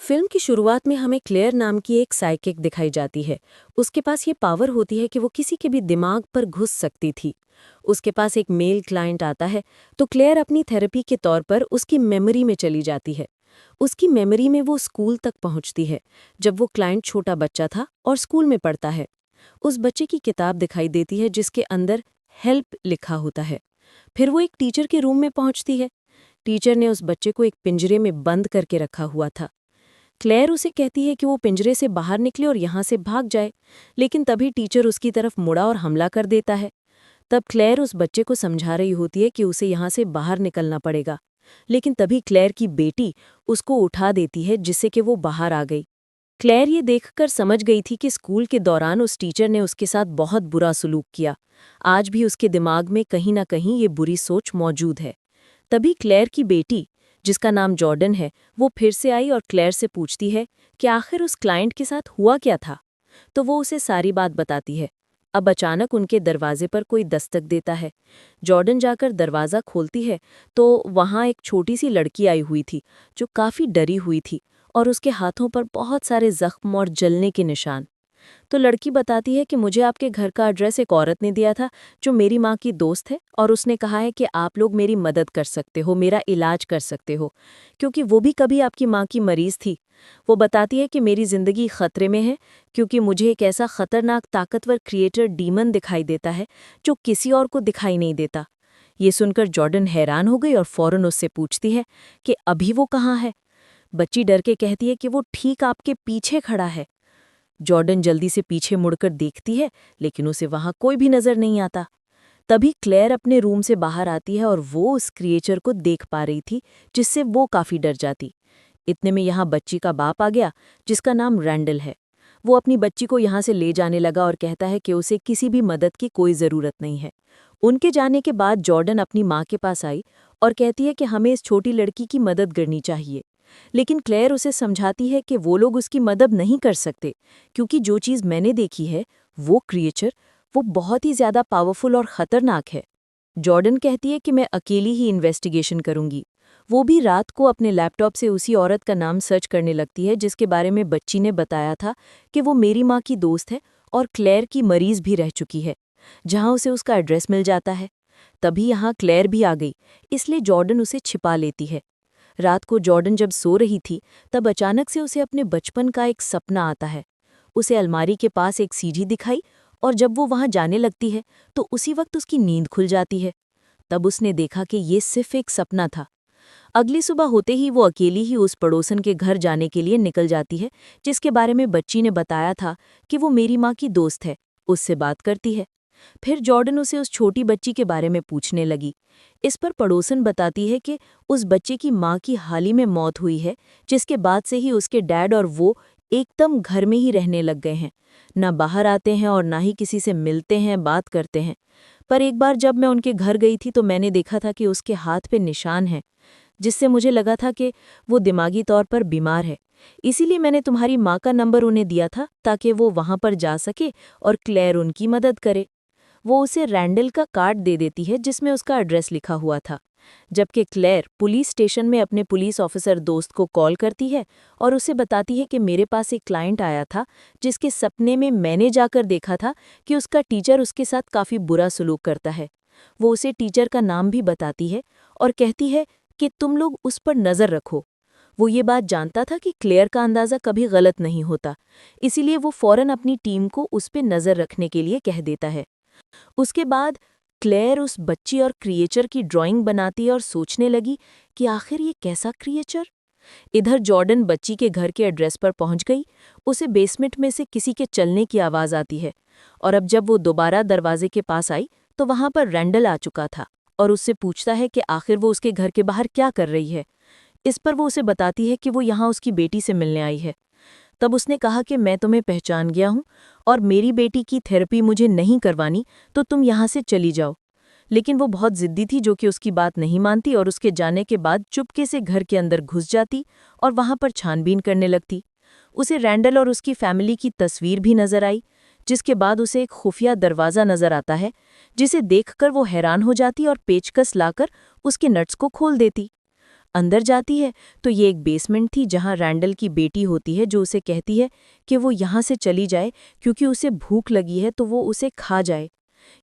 Film की शुरुआत में हमें क्लेयर नाम की एक साइकिक दिखाई जाती है। उसके पास ये पावर होती है कि वो किसी के भी दिमाग पर घुस सकती थी। उसके पास एक मेल क्लाइंट आता है तो क्लेयर अपनी थेरेपी के तौर पर उसकी मेमोरी में चली जाती है। उसकी मेमोरी में वो स्कूल तक पहुंचती है, जब वो क्लाइंट छोटा बच्चा था और स्कूल में पढ़ता है। उस बच्चे की किताब दिखाई देती है जिसके अंदर हेल्प लिखा होता है। फिर वो एक टीचर के रूम में पहुंचती है। टीचर ने उस बच्चे को एक पिंजरे में बंद करके रखा हुआ था। क्लेयर उसे कहती है कि वो पिंजरे से बाहर निकले और यहाँ से भाग जाए, लेकिन तभी टीचर उसकी तरफ मुड़ा और हमला कर देता है। तब क्लेयर उस बच्चे को समझा रही होती है कि उसे यहाँ से बाहर निकलना पड़ेगा, लेकिन तभी क्लेयर की बेटी उसको उठा देती है जिससे कि वो बाहर आ गई। क्लेयर ये देखकर समझ गई थी कि स्कूल के दौरान उस टीचर ने उसके साथ बहुत बुरा सलूक किया। आज भी उसके दिमाग में कहीं ना कहीं ये बुरी सोच मौजूद है। तभी क्लेयर की बेटी, जिसका नाम जॉर्डन है, वो फिर से आई और क्लेयर से पूछती है कि आखिर उस क्लाइंट के साथ हुआ क्या था। तो वो उसे सारी बात बताती है। अब अचानक उनके दरवाजे पर कोई दस्तक देता है। जॉर्डन जाकर दरवाज़ा खोलती है तो वहाँ एक छोटी सी लड़की आई हुई थी, जो काफ़ी डरी हुई थी और उसके हाथों पर बहुत सारे जख्म और जलने के निशान। तो लड़की बताती है कि मुझे आपके घर का एड्रेस एक औरत ने दिया था, जो मेरी माँ की दोस्त है, और उसने कहा है कि आप लोग मेरी मदद कर सकते हो, मेरा इलाज कर सकते हो, क्योंकि वो भी कभी आपकी माँ की मरीज थी। वो बताती है कि मेरी ज़िंदगी खतरे में है, क्योंकि मुझे एक ऐसा खतरनाक ताकतवर क्रिएटर डीमन दिखाई देता है जो किसी और को दिखाई नहीं देता। ये सुनकर जॉर्डन हैरान हो गई और फौरन उससे पूछती है कि अभी वो कहाँ है। बच्ची डर के कहती है कि वो ठीक आपके पीछे खड़ा है। जॉर्डन जल्दी से पीछे मुड़कर देखती है, लेकिन उसे वहां कोई भी नजर नहीं आता। तभी क्लेयर अपने रूम से बाहर आती है और वो उस क्रिएचर को देख पा रही थी, जिससे वो काफी डर जाती। इतने में यहाँ बच्ची का बाप आ गया, जिसका नाम रैंडल है। वो अपनी बच्ची को यहाँ से ले जाने लगा और कहता है कि उसे किसी भी मदद की कोई ज़रूरत नहीं है। उनके जाने के बाद जॉर्डन अपनी माँ के पास आई और कहती है कि हमें इस छोटी लड़की की मदद करनी चाहिए। लेकिन क्लेयर उसे समझाती है कि वो लोग उसकी मदद नहीं कर सकते, क्योंकि जो चीज़ मैंने देखी है, वो क्रिएचर, वो बहुत ही ज़्यादा पावरफुल और ख़तरनाक है। जॉर्डन कहती है कि मैं अकेली ही इन्वेस्टिगेशन करूंगी। वो भी रात को अपने लैपटॉप से उसी औरत का नाम सर्च करने लगती है जिसके बारे में बच्ची ने बताया था कि वो मेरी माँ की दोस्त है और क्लेयर की मरीज भी रह चुकी है, जहाँ उसे उसका एड्रेस मिल जाता है। तभी यहाँ क्लेयर भी आ गई, इसलिए जॉर्डन उसे छिपा लेती है। रात को जॉर्डन जब सो रही थी, तब अचानक से उसे अपने बचपन का एक सपना आता है। उसे अलमारी के पास एक सीढ़ी दिखाई और जब वो वहां जाने लगती है तो उसी वक्त उसकी नींद खुल जाती है। तब उसने देखा कि ये सिर्फ एक सपना था। अगली सुबह होते ही वो अकेली ही उस पड़ोसन के घर जाने के लिए निकल जाती है, जिसके बारे में बच्ची ने बताया था कि वो मेरी माँ की दोस्त है। उससे बात करती है। फिर जॉर्डन उसे उस छोटी बच्ची के बारे में पूछने लगी। इस पर पड़ोसन बताती है कि उस बच्चे की माँ की हाल ही में मौत हुई है, जिसके बाद से ही उसके डैड और वो एकदम घर में ही रहने लग गए हैं। ना बाहर आते हैं और ना ही किसी से मिलते हैं, बात करते हैं। पर एक बार जब मैं उनके घर गई थी तो मैंने देखा था कि उसके हाथ पे निशान हैं, जिससे मुझे लगा था कि वो दिमागी तौर पर बीमार है। इसीलिए मैंने तुम्हारी माँ का नंबर उन्हें दिया था ताकि वो वहाँ पर जा सके और क्लेयर उनकी मदद करे। वो उसे रैंडल का कार्ड दे देती है जिसमें उसका एड्रेस लिखा हुआ था, जबकि क्लेयर पुलिस स्टेशन में अपने पुलिस ऑफिसर दोस्त को कॉल करती है और उसे बताती है कि मेरे पास एक क्लाइंट आया था, जिसके सपने में मैंने जाकर देखा था कि उसका टीचर उसके साथ काफ़ी बुरा सलूक करता है। वो उसे टीचर का नाम भी बताती है और कहती है कि तुम लोग उस पर नज़र रखो। वो ये बात जानता था कि क्लेयर का अंदाज़ा कभी गलत नहीं होता, इसीलिए वो फौरन अपनी टीम को उस पर नज़र रखने के लिए कह देता है। उसके बाद क्लेयर उस बच्ची और क्रिएचर की ड्राइंग बनाती है और सोचने लगी कि आखिर ये कैसा क्रिएचर। इधर जॉर्डन बच्ची के घर के एड्रेस पर पहुंच गई। उसे बेसमेंट में से किसी के चलने की आवाज़ आती है, और अब जब वो दोबारा दरवाजे के पास आई तो वहां पर रैंडल आ चुका था और उससे पूछता है कि आखिर वो उसके घर के बाहर क्या कर रही है। इस पर वो उसे बताती है कि वो यहाँ उसकी बेटी से मिलने आई है। तब उसने कहा कि मैं तुम्हें पहचान गया हूँ और मेरी बेटी की थेरेपी मुझे नहीं करवानी, तो तुम यहाँ से चली जाओ। लेकिन वो बहुत जिद्दी थी, जो कि उसकी बात नहीं मानती और उसके जाने के बाद चुपके से घर के अंदर घुस जाती और वहां पर छानबीन करने लगती। उसे रैंडल और उसकी फैमिली की तस्वीर भी नजर आई, जिसके बाद उसे एक खुफिया दरवाज़ा नजर आता है, जिसे देखकर वो हैरान हो जाती और पेचकस लाकर उसके नट्स को खोल देती। अंदर जाती है तो ये एक बेसमेंट थी जहां रैंडल की बेटी होती है, जो उसे कहती है कि वो यहाँ से चली जाए क्योंकि उसे भूख लगी है तो वो उसे खा जाए।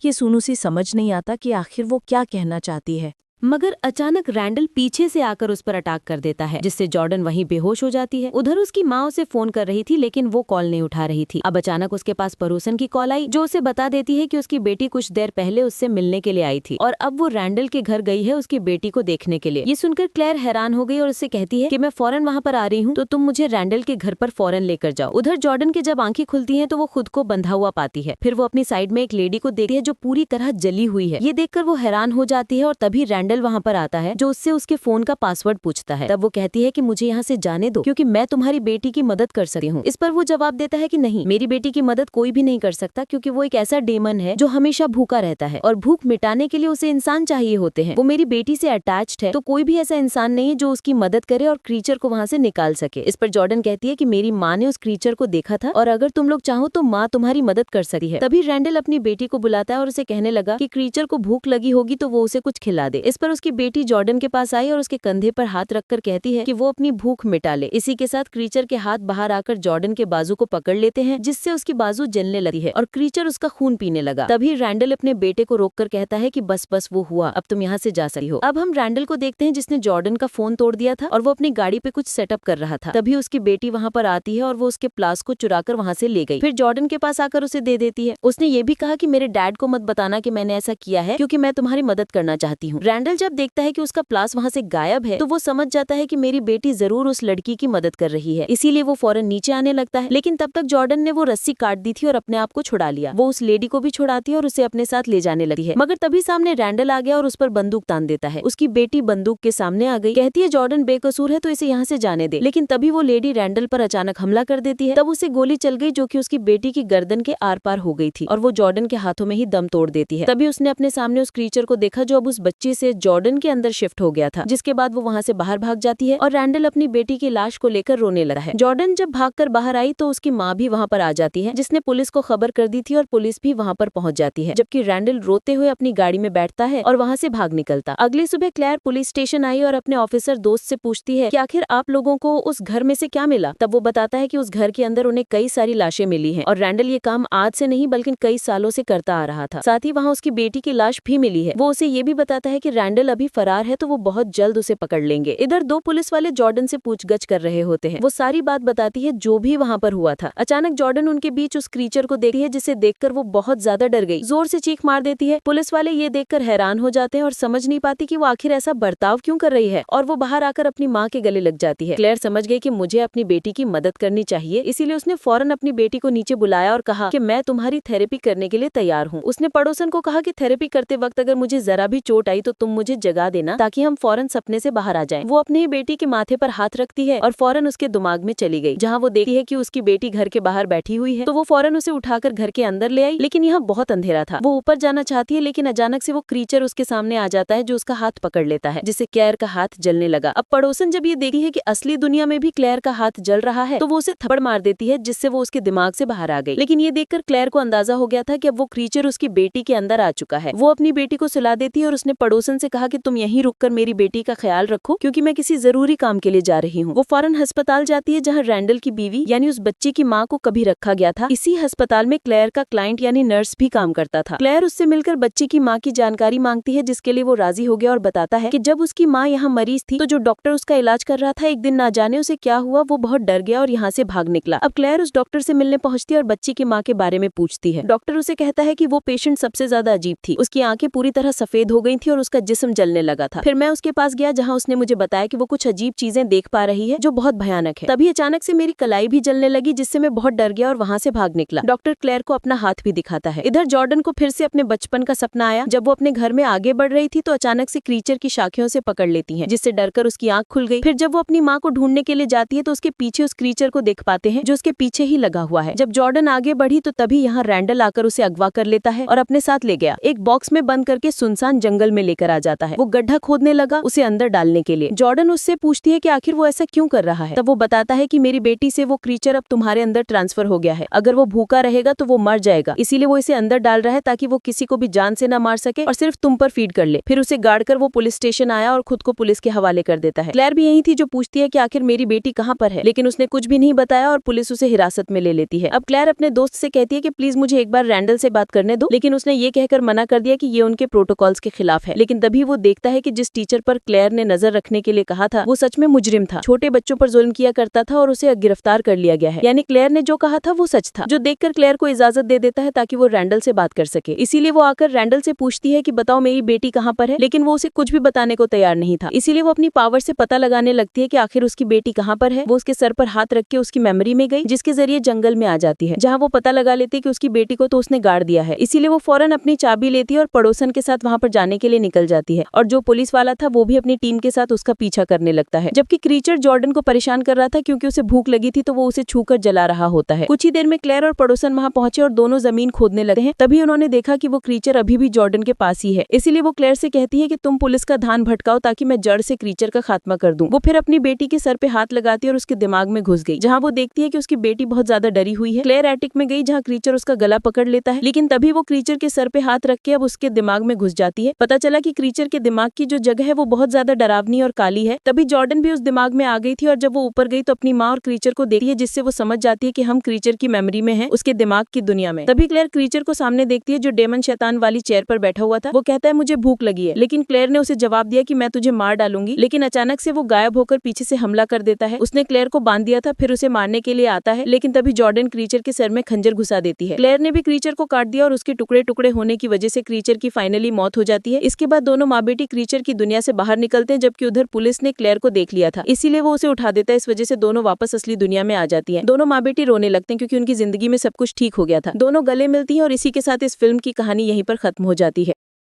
ये सुनुसी समझ नहीं आता कि आखिर वो क्या कहना चाहती है। मगर अचानक रैंडल पीछे से आकर उस पर अटैक कर देता है, जिससे जॉर्डन वहीं बेहोश हो जाती है। उधर उसकी माँ उसे फोन कर रही थी लेकिन वो कॉल नहीं उठा रही थी। अब अचानक उसके पास पड़ोसन की कॉल आई जो उसे बता देती है कि उसकी बेटी कुछ देर पहले उससे मिलने के लिए आई थी और अब वो रैंडल के घर गई है उसकी बेटी को देखने के लिए। ये सुनकर क्लेयर हैरान हो गई और उससे कहती है कि मैं फौरन वहाँ पर आ रही हूँ, तो तुम मुझे रैंडल के घर पर फौरन लेकर जाओ। उधर जॉर्डन के जब आंखें खुलती हैं तो वो खुद को बंधा हुआ पाती है। फिर वो अपनी साइड में एक लेडी को देखती है जो पूरी तरह जली हुई है। ये देखकर वो हैरान हो जाती है और तभी रैंडल वहाँ पर आता है जो उससे उसके फोन का पासवर्ड पूछता है। तब वो कहती है कि मुझे यहाँ से जाने दो क्योंकि मैं तुम्हारी बेटी की मदद कर सकती हूँ। इस पर वो जवाब देता है कि नहीं, मेरी बेटी की मदद कोई भी नहीं कर सकता क्योंकि वो एक ऐसा डेमन है जो हमेशा भूखा रहता है और भूख मिटाने के लिए उसे इंसान चाहिए होते हैं। वो मेरी बेटी से अटैच्ड है तो कोई भी ऐसा इंसान नहीं है जो उसकी मदद करे और क्रीचर को वहाँ से निकाल सके। इस पर जॉर्डन कहती है कि मेरी माँ ने उस क्रीचर को देखा था और अगर तुम लोग चाहो तो माँ तुम्हारी मदद कर सकती है। तभी रैंडल अपनी बेटी को बुलाता है और उसे कहने लगा कि क्रीचर को भूख लगी होगी तो वो उसे कुछ खिला दे। इस पर उसकी बेटी जॉर्डन के पास आई और उसके कंधे पर हाथ रखकर कहती है कि वो अपनी भूख मिटा ले। इसी के साथ क्रीचर के हाथ बाहर आकर जॉर्डन के बाजू को पकड़ लेते हैं जिससे उसकी बाजू जलने लगी है और क्रीचर उसका खून पीने लगा। तभी रैंडल अपने बेटे को रोककर कहता है कि बस बस वो हुआ, अब तुम यहाँ से जा सकती हो। अब हम रैंडल को देखते हैं जिसने जॉर्डन का फोन तोड़ दिया था और वो अपनी गाड़ी पे कुछ सेटअप कर रहा था। तभी उसकी बेटी वहाँ पर आती है और वो उसके प्लास को चुराकर वहाँ से ले गई। फिर जॉर्डन के पास आकर उसे दे देती है। उसने ये भी कहा कि मेरे डैड को मत बताना कि मैंने ऐसा किया है क्योंकि मैं तुम्हारी मदद करना चाहती हूँ। रैंडल जब देखता है कि उसका प्लास वहाँ से गायब है तो वो समझ जाता है कि मेरी बेटी जरूर उस लड़की की मदद कर रही है, इसीलिए वो फौरन नीचे आने लगता है। लेकिन तब तक जॉर्डन ने वो रस्सी काट दी थी और अपने आप को छुड़ा लिया। वो उस लेडी को भी छुड़ाती है और उसे अपने साथ ले जाने लगी है। मगर तभी सामने रैंडल आ गया और उस पर बंदूक तान देता है। उसकी बेटी बंदूक के सामने आ गई, कहती है जॉर्डन बेकसूर है तो इसे यहाँ से जाने दे। लेकिन तभी वो लेडी रैंडल पर अचानक हमला कर देती है। तब उसे गोली चल गई जो कि उसकी बेटी की गर्दन के आर पार हो गई थी और वो जॉर्डन के हाथों में ही दम तोड़ देती है। तभी उसने अपने सामने उस क्रीचर को देखा जो अब उस बच्ची से जॉर्डन के अंदर शिफ्ट हो गया था, जिसके बाद वो वहाँ से बाहर भाग जाती है और रैंडल अपनी बेटी की लाश को लेकर रोने लगा है। जॉर्डन जब भागकर बाहर आई तो उसकी माँ भी वहाँ पर आ जाती है जिसने पुलिस को खबर कर दी थी और पुलिस भी वहाँ पर पहुँच जाती है, जबकि रैंडल रोते हुए अपनी गाड़ी में बैठता है और वहाँ से भाग निकलता। अगली सुबह क्लेयर पुलिस स्टेशन आई और अपने ऑफिसर दोस्त से पूछती है कि आखिर आप लोगों को उस घर में से क्या मिला। तब वो बताता है कि उस घर के अंदर उन्हें कई सारी लाशें मिली हैं और रैंडल ये काम आज से नहीं बल्कि कई सालों से करता आ रहा था। साथ ही वहाँ उसकी बेटी की लाश भी मिली है। वो उसे ये भी बताता है कि रैंडल अभी फरार है तो वो बहुत जल्द उसे पकड़ लेंगे। इधर दो पुलिस वाले जॉर्डन से पूछगछ कर रहे होते हैं। वो सारी बात बताती है जो भी वहाँ पर हुआ था। अचानक जॉर्डन उनके बीच उस क्रीचर को देखती है जिसे देखकर वो बहुत ज्यादा डर गई, जोर से चीख मार देती है। पुलिस वाले ये देखकर हैरान हो जाते हैं और समझ नहीं पाती कि वो आखिर ऐसा बर्ताव क्यों कर रही है और वो बाहर आकर अपनी माँ के गले लग जाती है। क्लेयर समझ गई कि मुझे अपनी बेटी की मदद करनी चाहिए, इसीलिए उसने फौरन अपनी बेटी को नीचे बुलाया और कहा कि मैं तुम्हारी थेरेपी करने के लिए तैयार हूँ। उसने पड़ोसन को कहा कि थेरेपी करते वक्त अगर मुझे जरा भी चोट आई तो तुम मुझे जगा देना ताकि हम फौरन सपने से बाहर आ जाएं। वो अपनी बेटी के माथे पर हाथ रखती है और फौरन उसके दिमाग में चली गई। जहाँ वो देखती है कि उसकी बेटी घर के बाहर बैठी हुई है तो वो फौरन उसे उठाकर घर के अंदर ले आई, लेकिन यहाँ बहुत अंधेरा था। वो ऊपर जाना चाहती है लेकिन अचानक से वो क्रीचर उसके सामने आ जाता है जो उसका हाथ पकड़ लेता है, जिससे क्लेयर का हाथ जलने लगा। अब पड़ोसन जब ये देखती है कि असली दुनिया में भी क्लेयर का हाथ जल रहा है तो वो उसे थप्पड़ मार देती है जिससे वो उसके दिमाग से बाहर आ गई। लेकिन ये देखकर क्लेयर को अंदाजा हो गया था कि अब वो क्रीचर उसकी बेटी के अंदर आ चुका है। वो अपनी बेटी को सुला देती है और उसने पड़ोसन से कहा कि तुम यहीं रुककर मेरी बेटी का ख्याल रखो क्योंकि मैं किसी जरूरी काम के लिए जा रही हूँ। वो फौरन अस्पताल जाती है जहाँ रैंडल की बीवी यानी उस बच्ची की माँ को कभी रखा गया था। इसी अस्पताल में क्लेयर का क्लाइंट यानी नर्स भी काम करता था। क्लेयर उससे मिलकर बच्ची की माँ की जानकारी मांगती है जिसके लिए वो राजी हो गया और बताता है कि जब उसकी माँ यहाँ मरीज थी तो जो डॉक्टर उसका इलाज कर रहा था एक दिन ना जाने उसे क्या हुआ वो बहुत डर गया और यहाँ से भाग निकला। अब क्लेयर उस डॉक्टर से मिलने पहुँचती है और बच्ची की माँ के बारे में पूछती है। डॉक्टर उसे कहता है कि वो पेशेंट सबसे ज्यादा अजीब थी, उसकी आंखें पूरी तरह सफेद हो गई थी और उसका जिस्म जलने लगा था। फिर मैं उसके पास गया जहाँ उसने मुझे बताया कि वो कुछ अजीब चीजें देख पा रही है जो बहुत भयानक है। तभी अचानक से मेरी कलाई भी जलने लगी जिससे मैं बहुत डर गया और वहाँ से भाग निकला। डॉक्टर क्लेयर को अपना हाथ भी दिखाता है। इधर जॉर्डन को फिर से अपने बचपन का सपना आया। जब वो अपने घर में आगे बढ़ रही थी तो अचानक से क्रीचर की शाखियों से पकड़ लेती है जिससे डरकर उसकी आंख खुल गई। फिर जब वो अपनी माँ को ढूंढने के लिए जाती है तो उसके पीछे उस क्रीचर को देख पाते हैं जो उसके पीछे ही लगा हुआ है। जब जॉर्डन आगे बढ़ी तो तभी यहाँ रैंडल आकर उसे अगवा कर लेता है और अपने साथ ले गया। एक बॉक्स में बंद करके सुनसान जंगल में लेकर आ आ जाता है। वो गड्ढा खोदने लगा उसे अंदर डालने के लिए। जॉर्डन उससे पूछती है कि आखिर वो ऐसा क्यों कर रहा है। तब वो बताता है कि मेरी बेटी से वो क्रीचर अब तुम्हारे अंदर ट्रांसफर हो गया है, अगर वो भूखा रहेगा तो वो मर जाएगा, इसीलिए वो इसे अंदर डाल रहा है ताकि वो किसी को भी जान से न मार सके और सिर्फ तुम पर फीड कर ले। फिर उसे गाड़ कर वो पुलिस स्टेशन आया और खुद को पुलिस के हवाले कर देता है। क्लेयर भी यही थी जो पूछती है कि आखिर मेरी बेटी कहाँ पर है, लेकिन उसने कुछ भी नहीं बताया और पुलिस उसे हिरासत में ले लेती है। अब क्लेयर अपने दोस्त से कहती है कि प्लीज मुझे एक बार रैंडल से बात करने दो, लेकिन उसने ये कहकर मना कर दिया कि ये उनके प्रोटोकॉल्स के खिलाफ है। लेकिन तभी वो देखता है कि जिस टीचर पर क्लेयर ने नजर रखने के लिए कहा था वो सच में मुजरिम था, छोटे बच्चों पर जुल्म किया करता था और उसे गिरफ्तार कर लिया गया है। यानी क्लेयर ने जो कहा था वो सच था, जो देखकर क्लेयर को इजाजत दे देता है ताकि वो रैंडल से बात कर सके। इसीलिए वो आकर रैंडल से पूछती है कि बताओ मेरी बेटी कहाँ पर है, लेकिन वो उसे कुछ भी बताने को तैयार नहीं था। इसीलिए वो अपनी पावर से पता लगाने लगती है कि आखिर उसकी बेटी कहाँ पर है। वो उसके सर पर हाथ रख के उसकी मेमोरी में गई, जिसके जरिए जंगल में आ जाती है, जहाँ वो पता लगा लेती है कि उसकी बेटी को तो उसने गाड़ दिया है। इसीलिए वो फौरन अपनी चाबी लेती है और पड़ोसन के साथ वहाँ पर जाने के लिए निकल जाती है। और जो पुलिस वाला था वो भी अपनी टीम के साथ उसका पीछा करने लगता है, जबकि क्रीचर जॉर्डन को परेशान कर रहा था क्योंकि उसे भूख लगी थी तो वो उसे छूकर जला रहा होता है। कुछ ही देर में क्लेयर और पड़ोसन वहाँ पहुंचे और दोनों जमीन खोदने लगे हैं। तभी उन्होंने देखा कि वो क्रीचर अभी भी जॉर्डन के पास ही है। इसीलिए वो क्लेयर से कहती है कि तुम पुलिस का ध्यान भटकाओ ताकि मैं जड़ से क्रीचर का खात्मा कर दूं। वो फिर अपनी बेटी के सर पे हाथ लगाती है और उसके दिमाग में घुस गई, जहाँ वो देखती है कि उसकी बेटी बहुत ज्यादा डरी हुई है। क्लेयर एटिक में गई जहाँ क्रीचर उसका गला पकड़ लेता है, लेकिन तभी वो क्रीचर के सर पे हाथ रख के अब उसके दिमाग में घुस जाती है। पता चला कि क्रीचर के दिमाग की जो जगह है वो बहुत ज्यादा डरावनी और काली है। तभी जॉर्डन भी उस दिमाग में आ गई थी और जब वो ऊपर गई तो अपनी माँ और क्रीचर को देखती है, जिससे वो समझ जाती है कि हम क्रीचर की मेमोरी में हैं, उसके दिमाग की दुनिया में। तभी क्लेयर क्रीचर को सामने देखती है जो डेमन शैतान वाली चेयर पर बैठा हुआ था। वो कहता है मुझे भूख लगी है, लेकिन क्लेयर ने उसे जवाब दिया कि मैं तुझे मार डालूंगी। लेकिन अचानक से वो गायब होकर पीछे से हमला कर देता है। उसने क्लेयर को बांध दिया था, फिर उसे मारने के लिए आता है, लेकिन तभी जॉर्डन क्रीचर के सर में खंजर घुसा देती है। क्लेयर ने भी क्रीचर को काट दिया और उसके टुकड़े टुकड़े होने की वजह से क्रीचर की फाइनली मौत हो जाती है। इसके बाद दोनों माँ बेटी क्रीचर की दुनिया से बाहर निकलते हैं, जबकि उधर पुलिस ने क्लेयर को देख लिया था, इसीलिए वो उसे उठा देता है। इस वजह से दोनों वापस असली दुनिया में आ जाती हैं। दोनों माँ बेटी रोने लगते हैं क्योंकि उनकी जिंदगी में सब कुछ ठीक हो गया था। दोनों गले मिलती हैं और इसी के साथ इस फिल्म की कहानी यहीं पर खत्म हो जाती है।